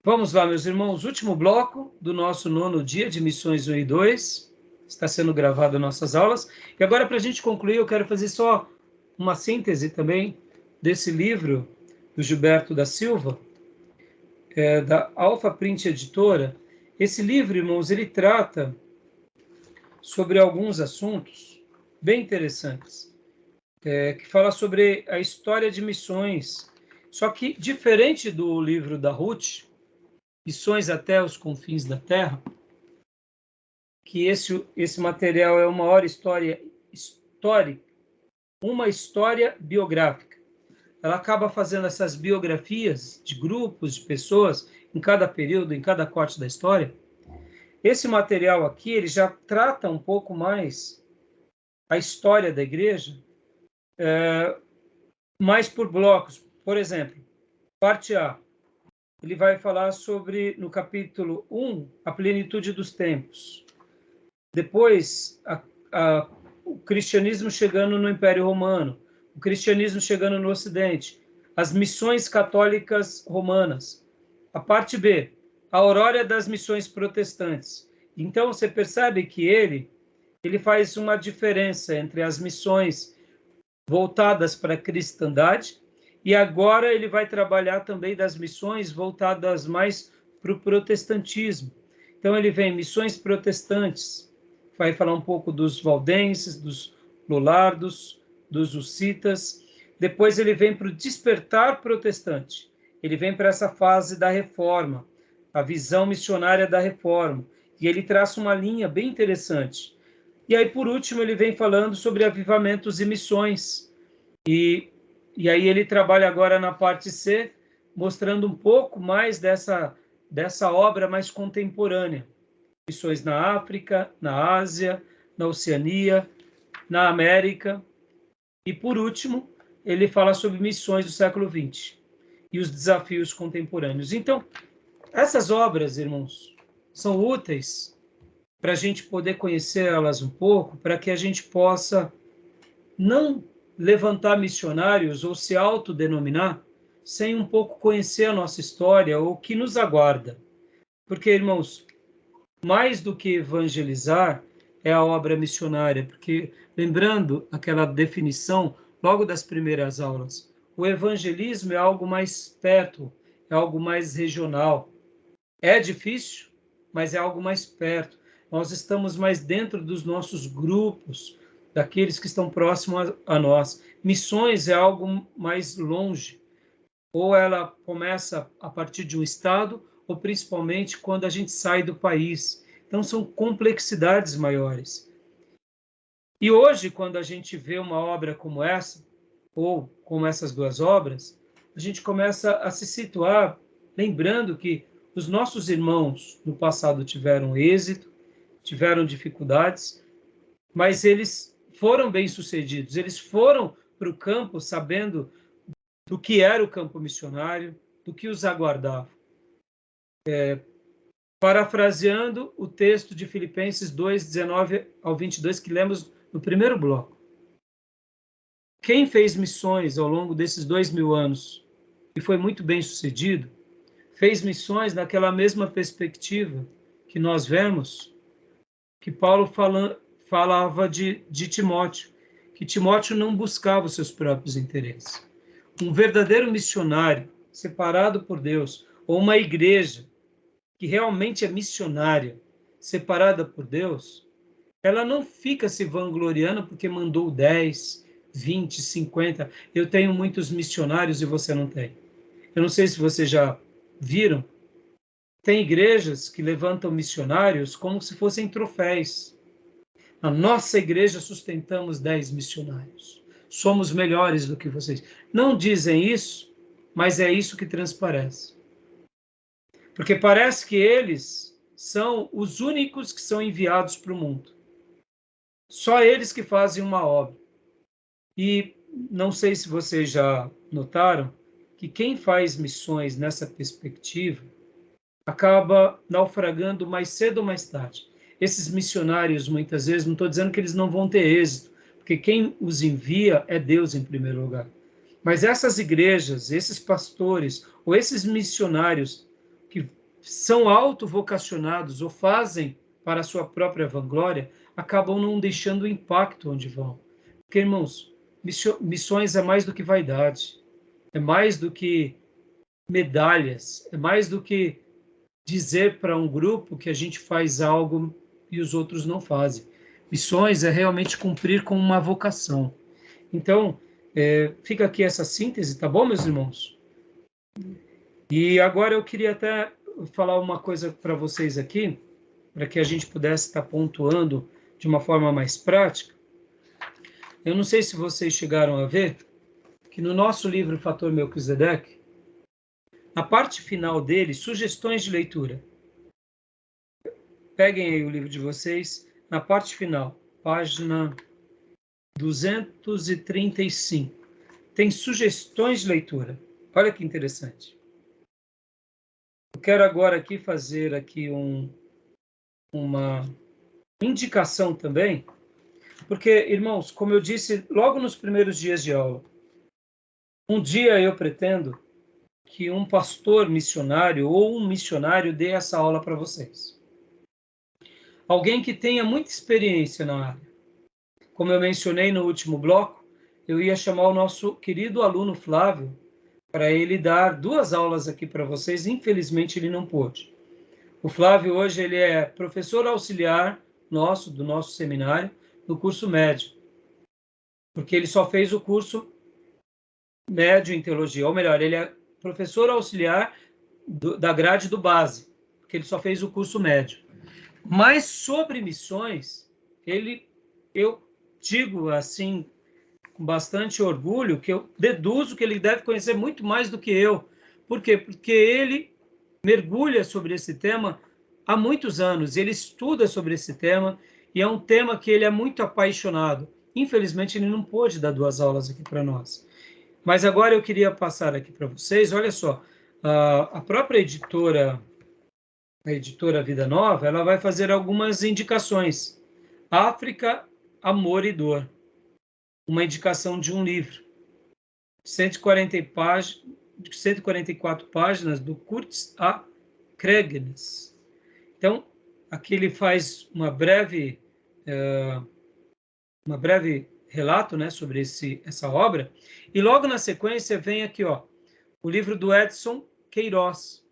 Vamos lá, meus irmãos, último bloco do nosso 9º dia de Missões 1 e 2. Está sendo gravado nossas aulas. E agora, para a gente concluir, eu quero fazer só uma síntese também desse livro do Gilberto da Silva, da Alpha Print Editora. Esse livro, irmãos, ele trata sobre alguns assuntos bem interessantes, que fala sobre a história de missões. Só que, diferente do livro da Ruth, Missões até os Confins da Terra, que esse material é uma hora histórica, uma história biográfica. Ela acaba fazendo essas biografias de grupos, de pessoas, em cada período, em cada corte da história. Esse material aqui, ele já trata um pouco mais a história da igreja, mais por blocos. Por exemplo, parte A, ele vai falar sobre, no capítulo 1, a plenitude dos tempos. Depois, o cristianismo chegando no Império Romano, o cristianismo chegando no Ocidente, as missões católicas romanas. A parte B, a aurora das missões protestantes. Então, você percebe que ele faz uma diferença entre as missões voltadas para a cristandade e agora ele vai trabalhar também das missões voltadas mais para o protestantismo. Então, ele vem missões protestantes, vai falar um pouco dos valdenses, dos lollardos, dos hussitas. Depois ele vem para o despertar protestante. Ele vem para essa fase da reforma, a visão missionária da reforma. E ele traça uma linha bem interessante. E aí, por último, ele vem falando sobre avivamentos e missões. E aí ele trabalha agora na parte C, mostrando um pouco mais dessa obra mais contemporânea. Missões na África, na Ásia, na Oceania, na América. E, por último, ele fala sobre missões do século XX e os desafios contemporâneos. Então, essas obras, irmãos, são úteis para a gente poder conhecê-las um pouco, para que a gente possa não levantar missionários ou se autodenominar sem um pouco conhecer a nossa história ou o que nos aguarda. Porque, irmãos, mais do que evangelizar é a obra missionária, porque, lembrando aquela definição logo das primeiras aulas, o evangelismo é algo mais perto, é algo mais regional. É difícil, mas é algo mais perto. Nós estamos mais dentro dos nossos grupos, daqueles que estão próximos a nós. Missões é algo mais longe. Ou ela começa a partir de um estado, ou principalmente quando a gente sai do país. Então, são complexidades maiores. E hoje, quando a gente vê uma obra como essa, ou como essas duas obras, a gente começa a se situar, lembrando que os nossos irmãos no passado tiveram êxito, tiveram dificuldades, mas eles foram bem-sucedidos, eles foram para o campo sabendo do que era o campo missionário, do que os aguardava. Parafraseando o texto de Filipenses 2, 19 ao 22, que lemos no primeiro bloco. Quem fez missões ao longo desses 2000 anos e foi muito bem-sucedido, fez missões naquela mesma perspectiva que nós vemos, que Paulo falava de Timóteo, que Timóteo não buscava os seus próprios interesses. Um verdadeiro missionário, separado por Deus, ou uma igreja que realmente é missionária, separada por Deus, ela não fica se vangloriando porque mandou 10, 20, 50. Eu tenho muitos missionários e você não tem. Eu não sei se vocês já viram, tem igrejas que levantam missionários como se fossem troféus. Na nossa igreja sustentamos 10 missionários. Somos melhores do que vocês. Não dizem isso, mas é isso que transparece. Porque parece que eles são os únicos que são enviados para o mundo. Só eles que fazem uma obra. E não sei se vocês já notaram que quem faz missões nessa perspectiva acaba naufragando mais cedo ou mais tarde. Esses missionários, muitas vezes, não estou dizendo que eles não vão ter êxito, porque quem os envia é Deus em primeiro lugar. Mas essas igrejas, esses pastores, ou esses missionários que são autovocacionados ou fazem para a sua própria vanglória, acabam não deixando impacto onde vão. Porque, irmãos, missões é mais do que vaidade, é mais do que medalhas, é mais do que dizer para um grupo que a gente faz algo e os outros não fazem. Missões é realmente cumprir com uma vocação. Então, fica aqui essa síntese, tá bom, meus irmãos? E agora eu queria até falar uma coisa para vocês aqui, para que a gente pudesse estar pontuando de uma forma mais prática. Eu não sei se vocês chegaram a ver que no nosso livro Fator Melquisedeque, na parte final dele, sugestões de leitura. Peguem aí o livro de vocês, na parte final, página 235. Tem sugestões de leitura. Olha que interessante. Eu quero agora aqui fazer aqui uma indicação também, porque, irmãos, como eu disse logo nos primeiros dias de aula, um dia eu pretendo que um pastor missionário ou um missionário dê essa aula para vocês. Alguém que tenha muita experiência na área. Como eu mencionei no último bloco, eu ia chamar o nosso querido aluno Flávio para ele dar 2 aulas aqui para vocês. Infelizmente, ele não pôde. O Flávio hoje ele é professor auxiliar do nosso seminário, no curso médio, porque ele só fez o curso médio em teologia, ou melhor, ele é professor auxiliar da grade do base, porque ele só fez o curso médio. Mas sobre missões, eu digo assim, com bastante orgulho, que eu deduzo que ele deve conhecer muito mais do que eu. Por quê? Porque ele mergulha sobre esse tema há muitos anos, ele estuda sobre esse tema, e é um tema que ele é muito apaixonado. Infelizmente, ele não pôde dar 2 aulas aqui para nós. Mas agora eu queria passar aqui para vocês, olha só, a própria editora, a editora Vida Nova, ela vai fazer algumas indicações. África, Amor e Dor. Uma indicação de um livro. 144 páginas, do Kurtz A. Kregens. Então, aqui ele faz uma breve relato, né, sobre essa obra. E logo na sequência vem aqui, o livro do Edson Queiroz,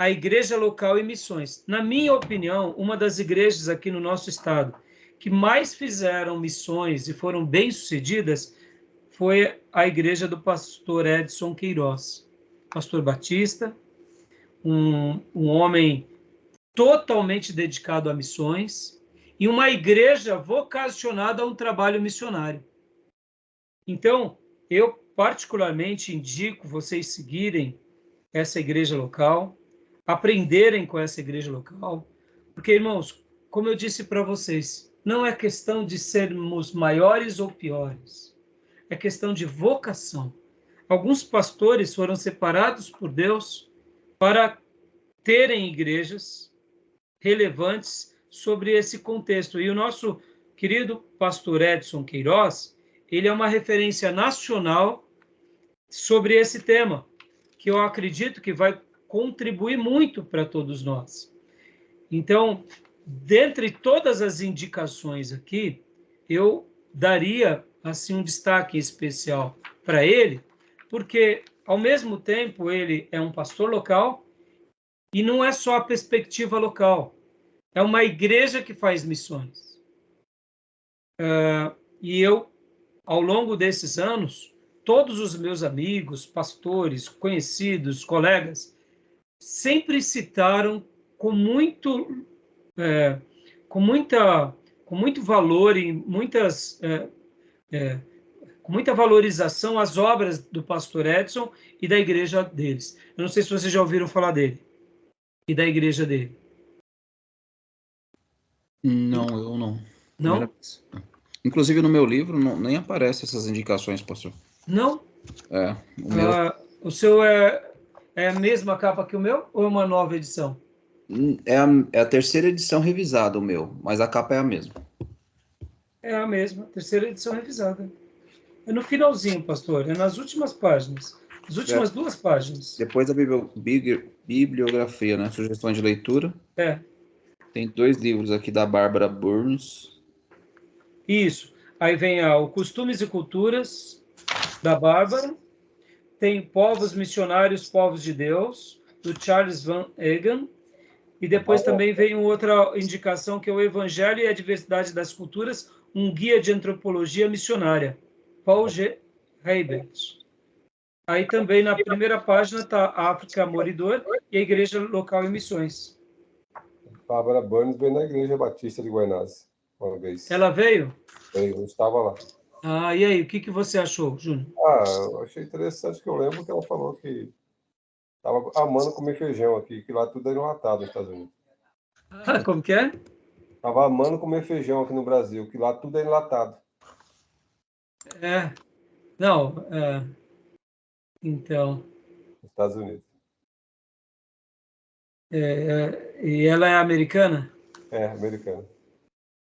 A Igreja Local e Missões. Na minha opinião, uma das igrejas aqui no nosso estado que mais fizeram missões e foram bem-sucedidas foi a igreja do pastor Edson Queiroz. Pastor Batista, um homem totalmente dedicado a missões, e uma igreja vocacionada a um trabalho missionário. Então, eu particularmente indico vocês seguirem essa igreja local, aprenderem com essa igreja local, porque, irmãos, como eu disse para vocês, não é questão de sermos maiores ou piores, é questão de vocação. Alguns pastores foram separados por Deus para terem igrejas relevantes sobre esse contexto. E o nosso querido pastor Edson Queiroz, ele é uma referência nacional sobre esse tema, que eu acredito que vai contribuir muito para todos nós. Então, dentre todas as indicações aqui, eu daria assim um destaque especial para ele, porque ao mesmo tempo ele é um pastor local e não é só a perspectiva local, é uma igreja que faz missões. E eu, ao longo desses anos, todos os meus amigos, pastores, conhecidos, colegas, sempre citaram com muito valor e com muita valorização as obras do pastor Edson e da igreja deles. Eu não sei se vocês já ouviram falar dele e da igreja dele. Não, eu não. Não? Inclusive no meu livro nem aparecem essas indicações, pastor. Não? O meu... O seu é a mesma capa que o meu ou é uma nova edição? É a terceira edição revisada, o meu, mas a capa é a mesma. É a mesma, terceira edição revisada. É no finalzinho, pastor, é nas últimas páginas. As últimas 2 páginas. Depois da bibliografia, né? Sugestões de leitura. É. Tem 2 livros aqui da Bárbara Burns. Isso. Aí vem o Costumes e Culturas, da Bárbara. Tem Povos Missionários, Povos de Deus, do Charles Van Egan. E depois também vem outra indicação, que é o Evangelho e a Diversidade das Culturas, um guia de antropologia missionária, Paul G. Heibert. Aí também na primeira página está a África Moridor e a Igreja Local e Missões. Bárbara Burns veio na Igreja Batista de Guaianazes uma vez. Ela veio? Eu estava lá. E aí, o que você achou, Júnior? Eu achei interessante, que eu lembro que ela falou que estava amando comer feijão aqui, que lá tudo é enlatado nos Estados Unidos. Como que é? Estava amando comer feijão aqui no Brasil, que lá tudo é enlatado. Não, então... Nos Estados Unidos. E ela é americana? Americana.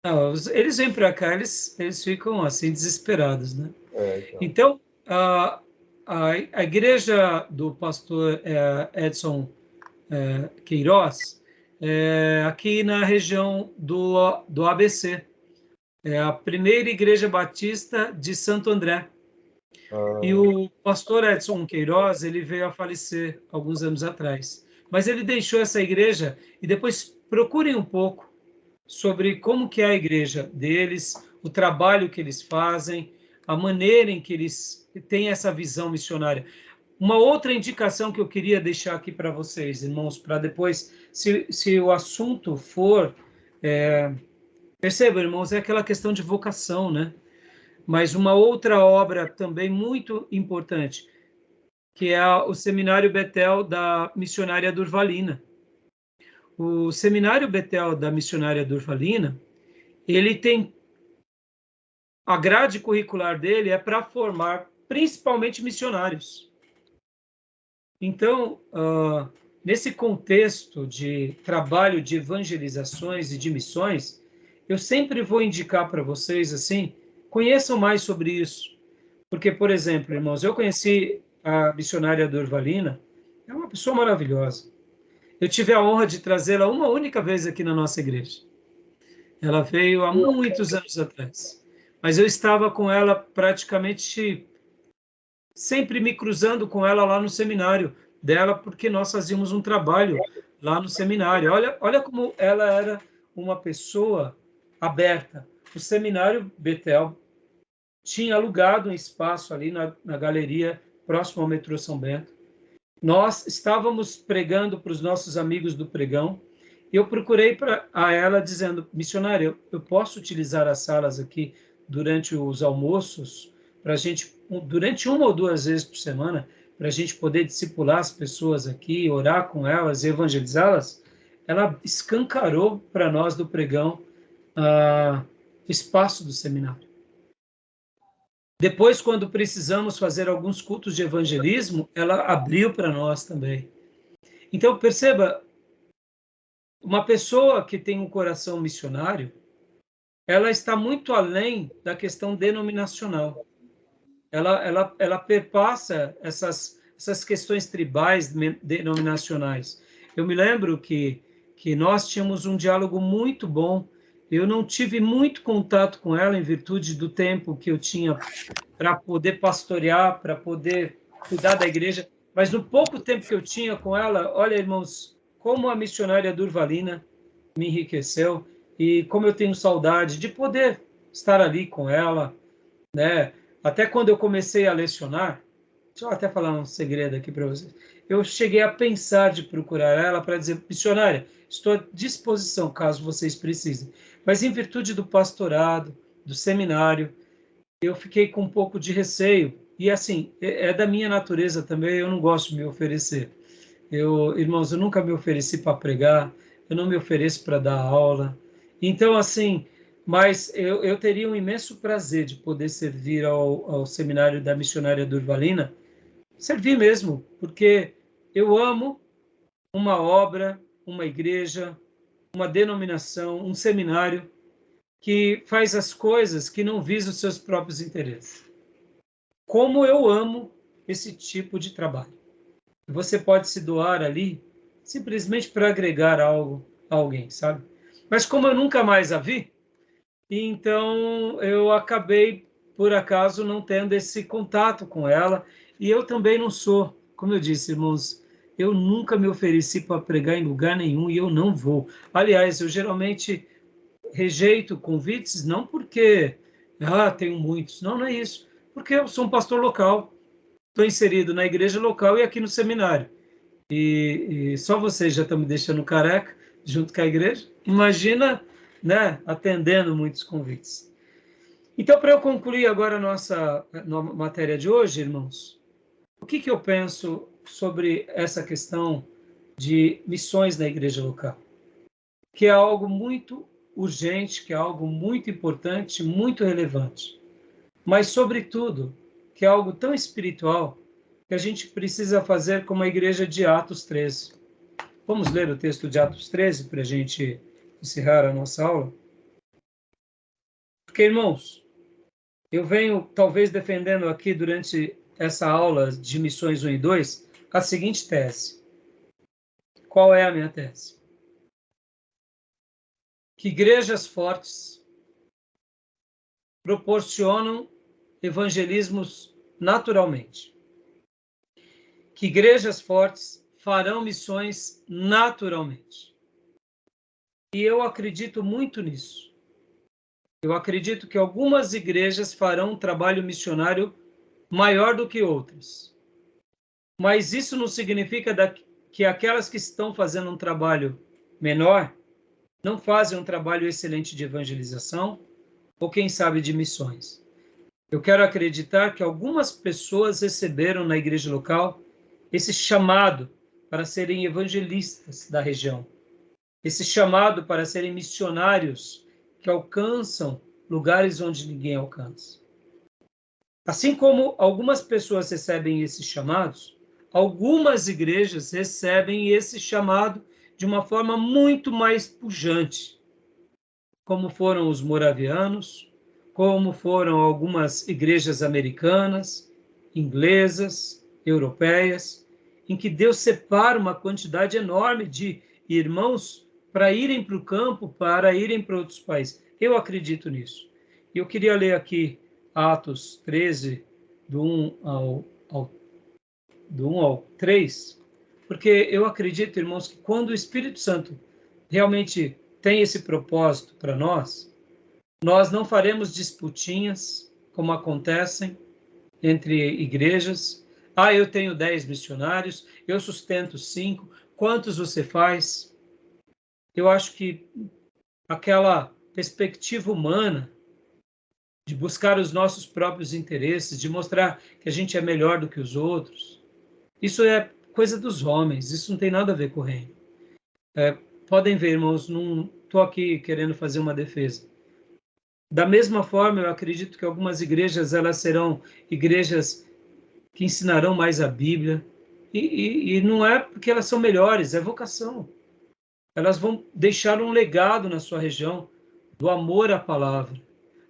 Não, eles vêm para cá, eles ficam assim desesperados, né? Então, a igreja do pastor Edson Queiroz é aqui na região do ABC. É a primeira igreja batista de Santo André. E o pastor Edson Queiroz, ele veio a falecer alguns anos atrás. Mas ele deixou essa igreja, e depois procurem um pouco sobre como que é a igreja deles, o trabalho que eles fazem, a maneira em que eles têm essa visão missionária. Uma outra indicação que eu queria deixar aqui para vocês, irmãos, para depois, se o assunto for... perceba, irmãos, é aquela questão de vocação, né? Mas uma outra obra também muito importante, que é o Seminário Betel da Missionária Durvalina. O Seminário Betel da Missionária Durvalina, ele tem... A grade curricular dele é para formar principalmente missionários. Então, nesse contexto de trabalho de evangelizações e de missões, eu sempre vou indicar para vocês, assim, conheçam mais sobre isso. Porque, por exemplo, irmãos, eu conheci a missionária Durvalina, é uma pessoa maravilhosa. Eu tive a honra de trazê-la uma única vez aqui na nossa igreja. Ela veio há muitos anos atrás. Mas eu estava com ela praticamente sempre me cruzando com ela lá no seminário dela, porque nós fazíamos um trabalho lá no seminário. Olha como ela era uma pessoa aberta. O seminário Betel tinha alugado um espaço ali na galeria, próximo ao metrô São Bento. Nós estávamos pregando para os nossos amigos do pregão, e eu procurei a ela dizendo: missionária, eu posso utilizar as salas aqui durante os almoços, para a gente, durante 1 ou 2 vezes por semana, para a gente poder discipular as pessoas aqui, orar com elas e evangelizá-las? Ela escancarou para nós do pregão o espaço do seminário. Depois, quando precisamos fazer alguns cultos de evangelismo, ela abriu para nós também. Então, perceba, uma pessoa que tem um coração missionário, ela está muito além da questão denominacional. Ela perpassa essas questões tribais, denominacionais. Eu me lembro que nós tínhamos um diálogo muito bom. Eu não tive muito contato com ela em virtude do tempo que eu tinha para poder pastorear, para poder cuidar da igreja, mas no pouco tempo que eu tinha com ela, olha, irmãos, como a missionária Durvalina me enriqueceu, e como eu tenho saudade de poder estar ali com ela, né? Até quando eu comecei a lecionar, deixa eu até falar um segredo aqui para vocês, eu cheguei a pensar de procurar ela para dizer: missionária, estou à disposição caso vocês precisem. Mas em virtude do pastorado, do seminário, eu fiquei com um pouco de receio. E assim, é da minha natureza também, eu não gosto de me oferecer. Irmãos, eu nunca me ofereci para pregar, eu não me ofereço para dar aula. Então, assim, mas eu teria um imenso prazer de poder servir ao seminário da missionária Durvalina, servir mesmo, porque eu amo uma obra, uma igreja, uma denominação, um seminário que faz as coisas que não visam os seus próprios interesses. Como eu amo esse tipo de trabalho. Você pode se doar ali simplesmente para agregar algo a alguém, sabe? Mas como eu nunca mais a vi, então eu acabei, por acaso, não tendo esse contato com ela. E eu também não sou, como eu disse, irmãos, eu nunca me ofereci para pregar em lugar nenhum e eu não vou. Aliás, eu geralmente rejeito convites, não porque, tenho muitos, não, não é isso. Porque eu sou um pastor local, estou inserido na igreja local e aqui no seminário. E só vocês já estão me deixando careca junto com a igreja. Imagina, né, atendendo muitos convites. Então, para eu concluir agora a nossa matéria de hoje, irmãos, o que eu penso sobre essa questão de missões na igreja local? Que é algo muito urgente, que é algo muito importante, muito relevante. Mas, sobretudo, que é algo tão espiritual que a gente precisa fazer como a igreja de Atos 13. Vamos ler o texto de Atos 13 para a gente encerrar a nossa aula? Porque, irmãos, eu venho talvez defendendo aqui durante essa aula de missões 1 e 2 a seguinte tese. Qual é a minha tese? Que igrejas fortes proporcionam evangelismos naturalmente. Que igrejas fortes farão missões naturalmente. E eu acredito muito nisso. Eu acredito que algumas igrejas farão um trabalho missionário maior do que outras. Mas isso não significa que aquelas que estão fazendo um trabalho menor não fazem um trabalho excelente de evangelização ou, quem sabe, de missões. Eu quero acreditar que algumas pessoas receberam na igreja local esse chamado para serem evangelistas da região, esse chamado para serem missionários que alcançam lugares onde ninguém alcança. Assim como algumas pessoas recebem esses chamados, algumas igrejas recebem esse chamado de uma forma muito mais pujante, como foram os moravianos, como foram algumas igrejas americanas, inglesas, europeias, em que Deus separa uma quantidade enorme de irmãos para irem para o campo, para irem para outros países. Eu acredito nisso. E eu queria ler aqui Atos 13, do 1 ao 3, porque eu acredito, irmãos, que quando o Espírito Santo realmente tem esse propósito para nós não faremos disputinhas, como acontecem entre igrejas. Eu tenho 10 missionários, eu sustento 5, quantos você faz? Eu acho que aquela perspectiva humana de buscar os nossos próprios interesses, de mostrar que a gente é melhor do que os outros, isso é coisa dos homens, isso não tem nada a ver com o reino. Podem ver, irmãos, não estou aqui querendo fazer uma defesa. Da mesma forma, eu acredito que algumas igrejas elas serão igrejas que ensinarão mais a Bíblia, e não é porque elas são melhores, é vocação. Elas vão deixar um legado na sua região do amor à palavra.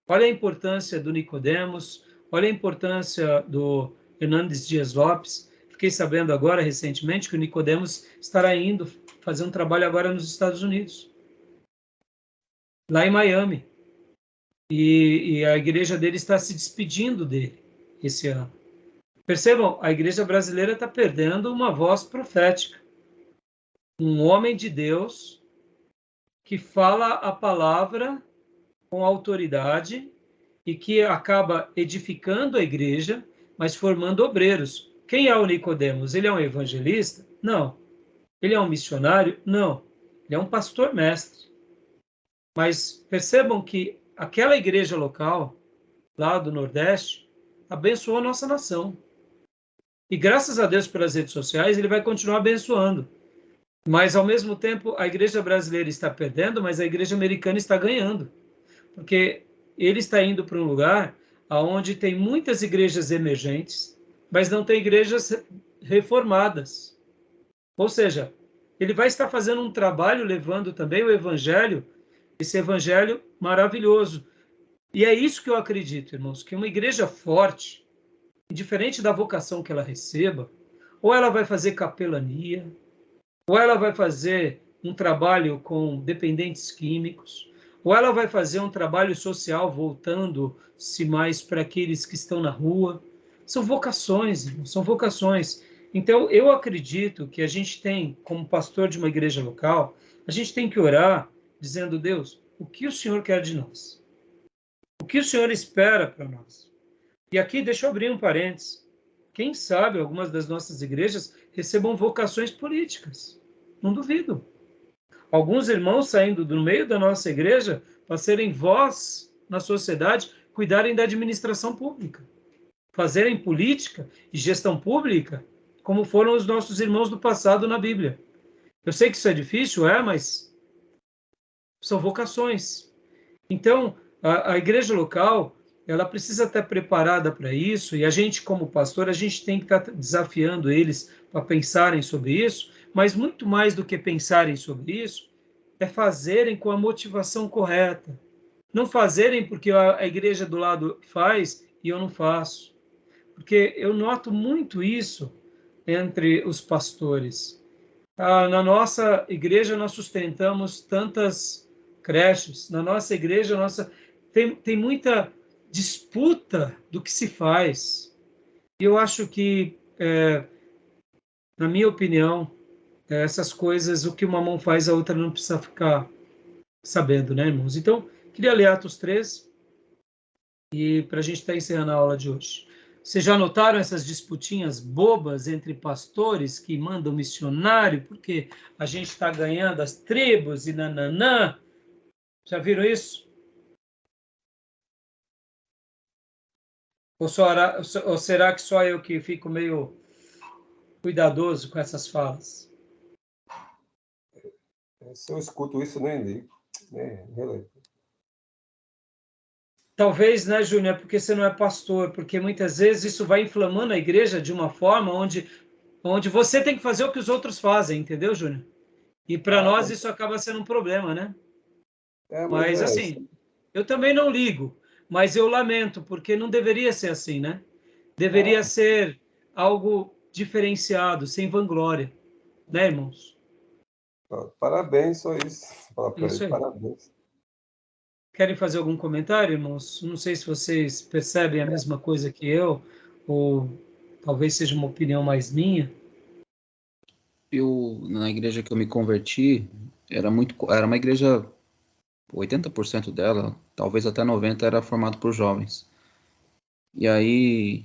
Olha a importância do Nicodemos, olha a importância do Hernandes Dias Lopes. Fiquei sabendo agora, recentemente, que o Nicodemos estará indo fazer um trabalho agora nos Estados Unidos, lá em Miami. E a igreja dele está se despedindo dele esse ano. Percebam, a igreja brasileira está perdendo uma voz profética. Um homem de Deus que fala a palavra com autoridade e que acaba edificando a igreja, mas formando obreiros. Quem é o Nicodemos? Ele é um evangelista? Não. Ele é um missionário? Não. Ele é um pastor mestre. Mas percebam que aquela igreja local, lá do Nordeste, abençoou a nossa nação. E graças a Deus pelas redes sociais, ele vai continuar abençoando. Mas, ao mesmo tempo, a igreja brasileira está perdendo, mas a igreja americana está ganhando. Porque ele está indo para um lugar onde tem muitas igrejas emergentes, mas não tem igrejas reformadas. Ou seja, ele vai estar fazendo um trabalho levando também o evangelho, esse evangelho maravilhoso. E é isso que eu acredito, irmãos, que uma igreja forte, indiferente da vocação que ela receba, ou ela vai fazer capelania, ou ela vai fazer um trabalho com dependentes químicos, ou ela vai fazer um trabalho social voltando-se mais para aqueles que estão na rua. São vocações, irmãos, são vocações. Então, eu acredito que a gente tem, como pastor de uma igreja local, a gente tem que orar dizendo: Deus, o que o Senhor quer de nós? O que o Senhor espera para nós? E aqui, deixa eu abrir um parênteses. Quem sabe algumas das nossas igrejas recebam vocações políticas. Não duvido. Alguns irmãos saindo do meio da nossa igreja para serem voz na sociedade, cuidarem da administração pública, fazerem política e gestão pública, como foram os nossos irmãos do passado na Bíblia. Eu sei que isso é difícil, mas são vocações. Então, a igreja local, ela precisa estar preparada para isso, e a gente, como pastor, a gente tem que estar desafiando eles para pensarem sobre isso, mas muito mais do que pensarem sobre isso, é fazerem com a motivação correta. Não fazerem porque a igreja do lado faz e eu não faço. Porque eu noto muito isso entre os pastores. Na nossa igreja nós sustentamos tantas creches, na nossa igreja tem muita disputa do que se faz. E eu acho que, na minha opinião, essas coisas, o que uma mão faz, a outra não precisa ficar sabendo, né, irmãos? Então, queria ler Atos 3, e para a gente estar encerrando a aula de hoje. Vocês já notaram essas disputinhas bobas entre pastores que mandam missionário, porque a gente está ganhando as tribos e nananã? Já viram isso? Ou será que só eu que fico meio cuidadoso com essas falas? Se eu escuto isso, eu nem ligo. Talvez, né, Júnior, porque você não é pastor, porque muitas vezes isso vai inflamando a igreja de uma forma onde você tem que fazer o que os outros fazem, entendeu, Júnior? E para nós isso acaba sendo um problema, né? Mas assim, eu também não ligo, mas eu lamento, porque não deveria ser assim, né? Deveria ser algo diferenciado, sem vanglória, né, irmãos? Parabéns, só isso. Fala para Isso ele, aí. parabéns. Querem fazer algum comentário, irmãos? Não sei se vocês percebem a mesma coisa que eu, ou talvez seja uma opinião mais minha. Na igreja que eu me converti, era uma igreja, 80% dela, talvez até 90%, era formado por jovens. E aí,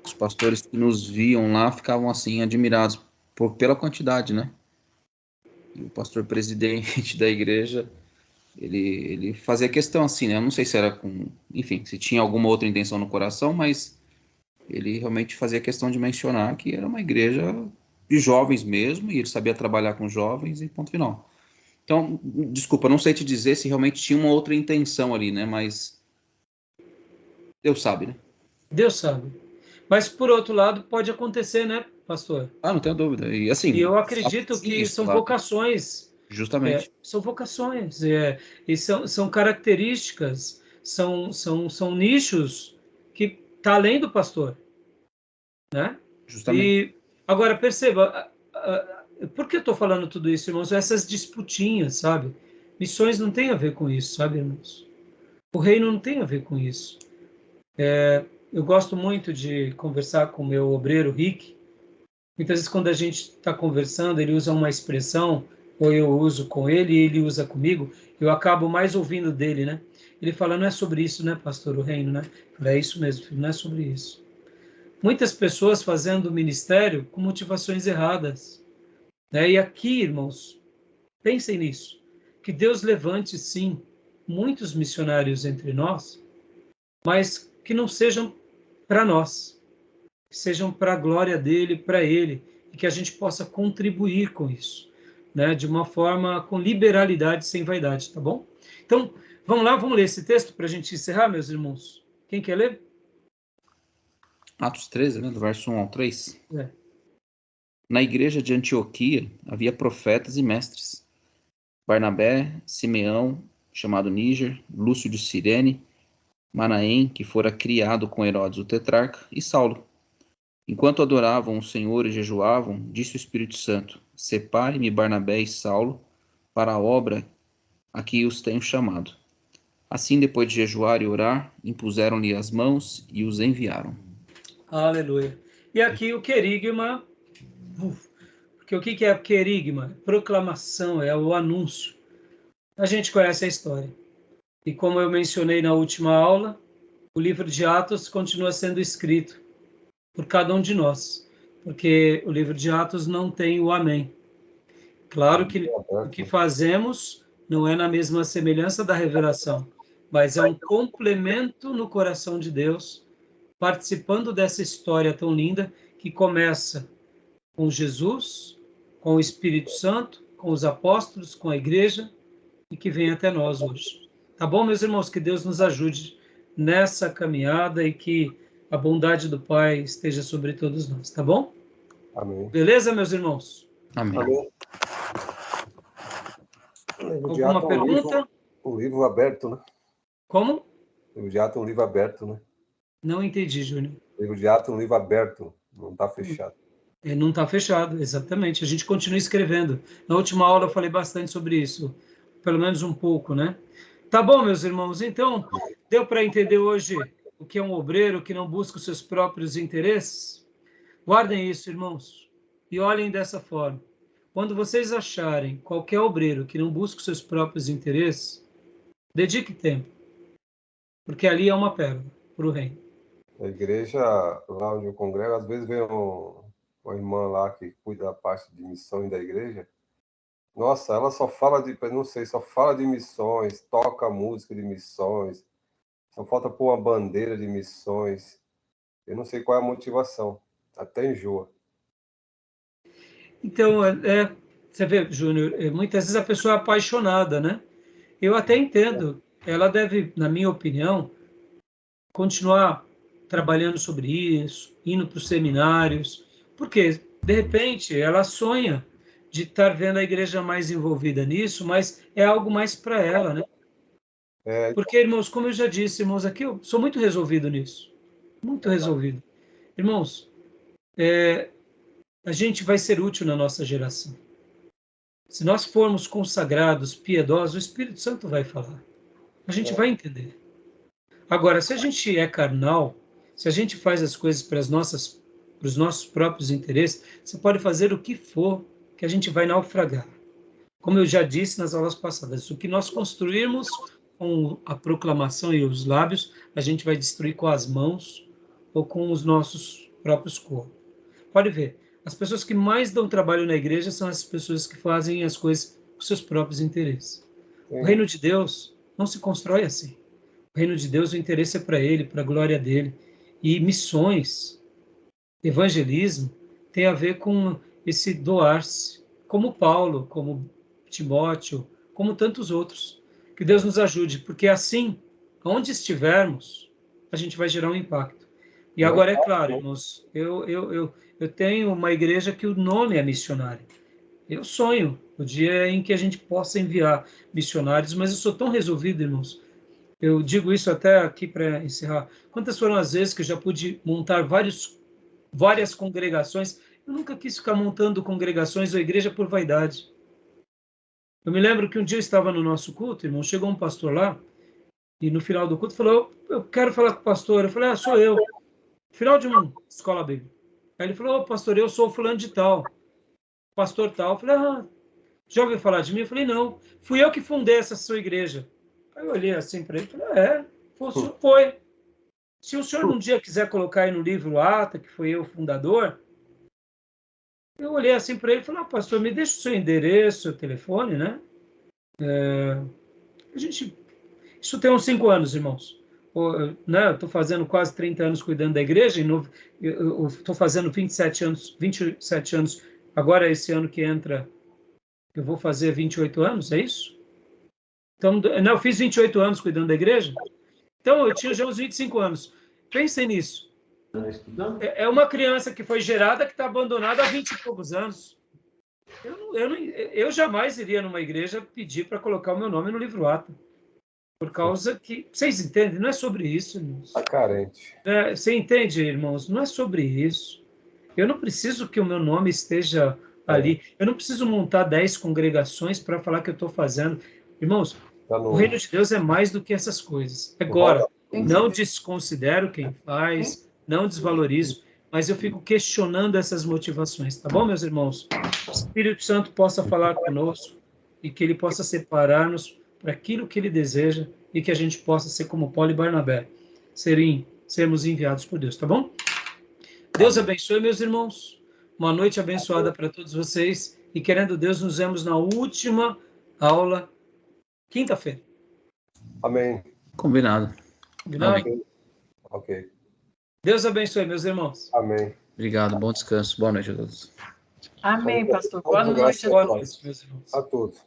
os pastores que nos viam lá ficavam assim, admirados pela quantidade, né? E o pastor presidente da igreja, ele fazia questão assim, né? Eu não sei se era enfim, se tinha alguma outra intenção no coração, mas ele realmente fazia questão de mencionar que era uma igreja de jovens mesmo, e ele sabia trabalhar com jovens e ponto final. Então, desculpa, não sei te dizer se realmente tinha uma outra intenção ali, né? Mas Deus sabe, né? Deus sabe. Mas, por outro lado, pode acontecer, né, pastor? Ah, não tenho dúvida. E E assim, eu acredito sim, que isso são lá, vocações, justamente. são vocações, e são características, são nichos que tá além do pastor, né? Justamente. E agora perceba, por que eu estou falando tudo isso, irmãos? Essas disputinhas, sabe? Missões não tem a ver com isso, sabe, irmãos? O reino não tem a ver com isso. Eu gosto muito de conversar com o meu obreiro Rick. Muitas vezes, quando a gente está conversando, ele usa uma expressão, ou eu uso com ele, e ele usa comigo, eu acabo mais ouvindo dele, né? Ele fala: não é sobre isso, né, pastor, o reino, né? Eu falei: é isso mesmo, filho, não é sobre isso. Muitas pessoas fazendo ministério com motivações erradas, né? E aqui, irmãos, pensem nisso, que Deus levante, sim, muitos missionários entre nós, mas que não sejam para nós, que sejam para a glória dele, para ele, e que a gente possa contribuir com isso, né? De uma forma com liberalidade, sem vaidade, tá bom? Então, vamos lá, vamos ler esse texto para a gente encerrar, meus irmãos. Quem quer ler? Atos 13, né, do verso 1 ao 3. É. Na igreja de Antioquia havia profetas e mestres: Barnabé, Simeão, chamado Níger, Lúcio de Cirene, Manaém, que fora criado com Herodes o tetrarca, e Saulo. Enquanto adoravam o Senhor e jejuavam, disse o Espírito Santo: Separe-me Barnabé e Saulo para a obra a que os tenho chamado. Assim, depois de jejuar e orar, impuseram-lhe as mãos e os enviaram. Aleluia. E aqui o querigma, porque o que é querigma? Proclamação, é o anúncio. A gente conhece a história. E como eu mencionei na última aula, o livro de Atos continua sendo escrito por cada um de nós, porque o livro de Atos não tem o amém. Claro que o que fazemos não é na mesma semelhança da revelação, mas é um complemento no coração de Deus, participando dessa história tão linda que começa com Jesus, com o Espírito Santo, com os apóstolos, com a igreja e que vem até nós hoje. Tá bom, meus irmãos? Que Deus nos ajude nessa caminhada e que a bondade do Pai esteja sobre todos nós, tá bom? Amém. Beleza, meus irmãos? Amém. Amém. Alguma pergunta? Um livro aberto, né? Como? O livro de Atos é um livro aberto, né? Não entendi, Júnior. O livro de Atos é um livro aberto, não está fechado. Não está fechado, exatamente. A gente continua escrevendo. Na última aula eu falei bastante sobre isso, pelo menos um pouco, né? Tá bom, meus irmãos. Então, deu para entender hoje o que é um obreiro que não busca os seus próprios interesses? Guardem isso, irmãos, e olhem dessa forma. Quando vocês acharem qualquer obreiro que não busca os seus próprios interesses, dedique tempo, porque ali é uma pérola para o reino. A igreja, lá onde eu congrego, às vezes vem uma irmã lá que cuida da parte de missões da igreja. Nossa, ela só fala de, não sei, só fala de missões, toca música de missões, só falta pôr uma bandeira de missões. Eu não sei qual é a motivação, até enjoa. Então, você vê, Júnior, muitas vezes a pessoa é apaixonada, né? Eu até entendo. Ela deve, na minha opinião, continuar trabalhando sobre isso, indo para os seminários, porque, de repente, ela sonha de estar vendo a igreja mais envolvida nisso, mas é algo mais para ela, né? Porque, irmãos, como eu já disse, irmãos, aqui eu sou muito resolvido nisso. Muito resolvido. Irmãos, a gente vai ser útil na nossa geração. Se nós formos consagrados, piedosos, o Espírito Santo vai falar. A gente vai entender. Agora, se a gente é carnal, se a gente faz as coisas para os nossos próprios interesses, você pode fazer o que for, que a gente vai naufragar. Como eu já disse nas aulas passadas, o que nós construirmos com a proclamação e os lábios, a gente vai destruir com as mãos ou com os nossos próprios corpos. Pode ver, as pessoas que mais dão trabalho na igreja são as pessoas que fazem as coisas com seus próprios interesses. O reino de Deus não se constrói assim. O reino de Deus, o interesse é para ele, para a glória dele. E missões, evangelismo, tem a ver com esse doar-se, como Paulo, como Timóteo, como tantos outros. Que Deus nos ajude, porque assim, onde estivermos, a gente vai gerar um impacto. E agora, é claro, irmãos, eu tenho uma igreja que o nome é missionário. Eu sonho o dia em que a gente possa enviar missionários, mas eu sou tão resolvido, irmãos. Eu digo isso até aqui para encerrar. Quantas foram as vezes que eu já pude montar várias congregações? Eu nunca quis ficar montando congregações ou igreja por vaidade. Eu me lembro que um dia eu estava no nosso culto, irmão, chegou um pastor lá, e no final do culto falou, eu quero falar com o pastor. Eu falei, sou eu. Final de uma escola bíblica. Aí ele falou, pastor, eu sou fulano de tal, pastor tal. Eu falei, já ouviu falar de mim? Eu falei, não, fui eu que fundei essa sua igreja. Aí eu olhei assim para ele e falei, o senhor foi. Se o senhor um dia quiser colocar aí no livro Ata, que foi eu o fundador, eu olhei assim para ele e falei, pastor, me deixa o seu endereço, seu telefone, né? Isso tem uns 5 anos, irmãos. Né? Eu estou fazendo quase 30 anos cuidando da igreja, eu estou fazendo 27 anos, agora esse ano que entra, eu vou fazer 28 anos, é isso? Então, não, eu fiz 28 anos cuidando da igreja, então eu tinha já uns 25 anos. Pensem nisso. É uma criança que foi gerada que está abandonada há 20 e poucos anos. Eu jamais iria numa igreja pedir para colocar o meu nome no livro Ata. Por causa que... Vocês entendem? Não é sobre isso, irmãos. Está carente. Você entende, irmãos? Não é sobre isso. Eu não preciso que o meu nome esteja ali. Eu não preciso montar 10 congregações para falar que eu estou fazendo. Irmãos, o reino de Deus é mais do que essas coisas. Agora, não desconsidero quem faz, não desvalorizo, mas eu fico questionando essas motivações, tá bom, meus irmãos? O Espírito Santo possa falar conosco e que ele possa separar-nos para aquilo que ele deseja e que a gente possa ser como Paulo e Barnabé, sermos enviados por Deus, tá bom? Deus abençoe, meus irmãos. Uma noite abençoada para todos vocês. E querendo Deus, nos vemos na última aula, quinta-feira. Amém. Combinado. Combinado? Amém. Ok. Deus abençoe, meus irmãos. Amém. Obrigado, bom descanso. Boa noite a todos. Amém, pastor. Boa Todos noite. Boa noite, meus irmãos. a todos.